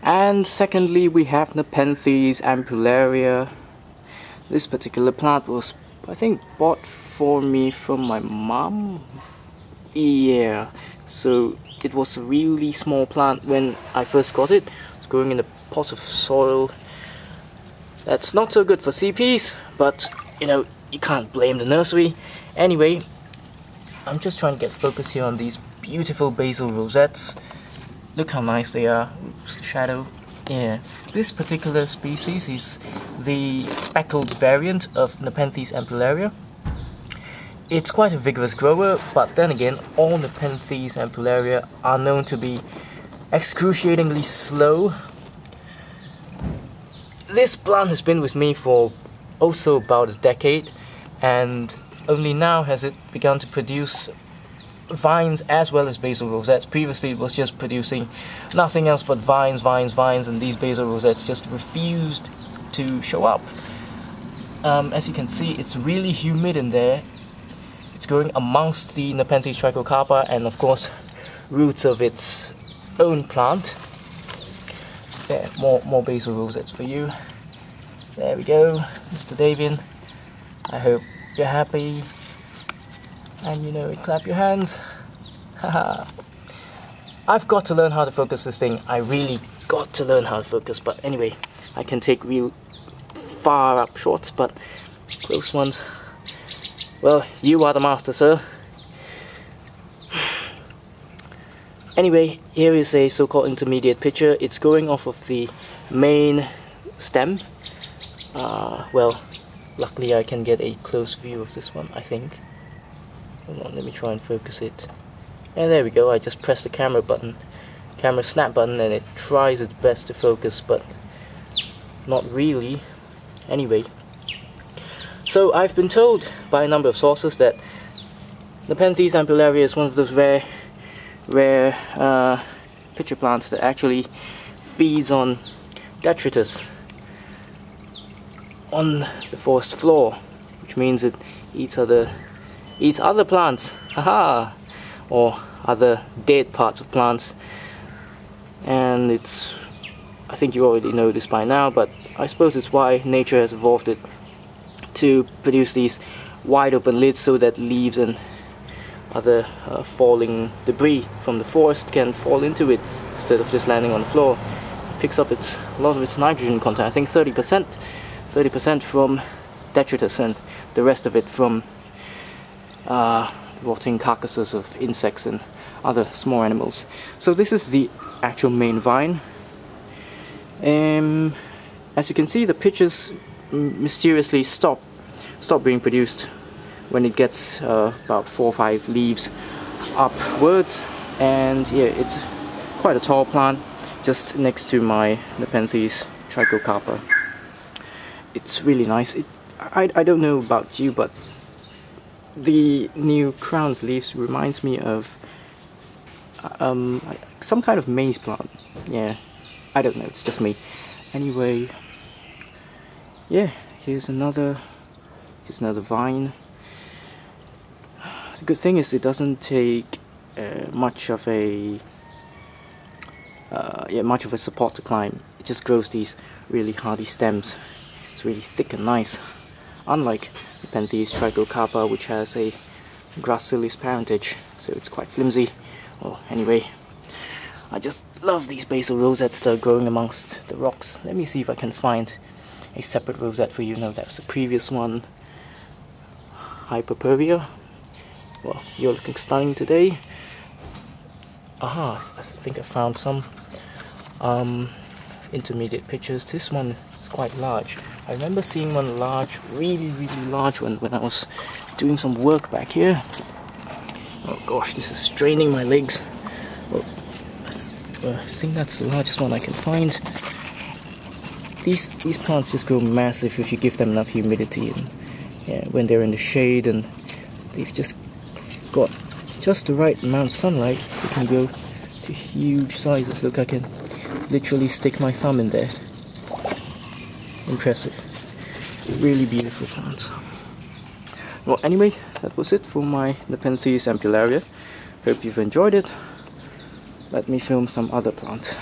And secondly, we have Nepenthes ampullaria. This particular plant was, I think, bought for me from my mom. Yeah, so it was a really small plant when I first got it. It's growing in a pot of soil. That's not so good for CPs, but you know, you can't blame the nursery. Anyway, I'm just trying to get focus here on these beautiful basil rosettes. Look how nice they are. Oops, shadow. Yeah, this particular species is the speckled variant of Nepenthes ampullaria. It's quite a vigorous grower, but then again, all Nepenthes ampullaria are known to be excruciatingly slow. This plant has been with me for also about a decade, and only now has it begun to produce vines as well as basil rosettes. Previously it was just producing nothing else but vines, and these basil rosettes just refused to show up. As you can see, it's really humid in there. It's growing amongst the Nepenthes trichocarpa and of course roots of its own plant. There, more basil rosettes for you. There we go, Mr. Davian. I hope you're happy. And you know it, clap your hands. Haha. I've got to learn how to focus this thing. I really got to learn how to focus, but anyway, I can take real far up shots, but close ones, well, you are the master, sir. Anyway, here is a so-called intermediate picture. It's going off of the main stem. Well, luckily I can get a close view of this one, I think. Hold on, let me try and focus it. And there we go, I just press the camera snap button, and it tries its best to focus, but not really. Anyway, so I've been told by a number of sources that Nepenthes ampullaria is one of those rare pitcher plants that actually feeds on detritus on the forest floor, which means it eats other plants, haha, or other dead parts of plants. And it's, I think you already know this by now, but I suppose it's why nature has evolved it to produce these wide open lids so that leaves and other falling debris from the forest can fall into it instead of just landing on the floor. It picks up a lot of its nitrogen content, I think 30% from detritus and the rest of it from rotting carcasses of insects and other small animals. So this is the actual main vine. As you can see, the pitchers mysteriously stop being produced when it gets about 4 or 5 leaves upwards, and yeah, it's quite a tall plant just next to my Nepenthes trichocarpa. It's really nice. I don't know about you, but the new crown of leaves reminds me of some kind of maize plant. Yeah, I don't know, it's just me. Anyway, yeah, here's another vine. The good thing is it doesn't take much of a support to climb. It just grows these really hardy stems. It's really thick and nice, unlike Nepenthes trichocarpa, which has a gracilis parentage, so it's quite flimsy. Well, anyway, I just love these basil rosettes that are growing amongst the rocks. Let me see if I can find a separate rosette for you. No, that's the previous one. Hyperperia. Well, you're looking stunning today. Aha, I think I found some intermediate pictures. This one is quite large. I remember seeing one large, really large one when I was doing some work back here. Oh gosh, this is straining my legs. Well, I think that's the largest one I can find. These plants just grow massive if you give them enough humidity, and yeah, when they're in the shade and they've just got just the right amount of sunlight, they can grow to huge sizes. Look, I can literally stick my thumb in there. Impressive. Really beautiful plants. Well, anyway, that was it for my Nepenthes ampullaria. Hope you've enjoyed it. Let me film some other plant.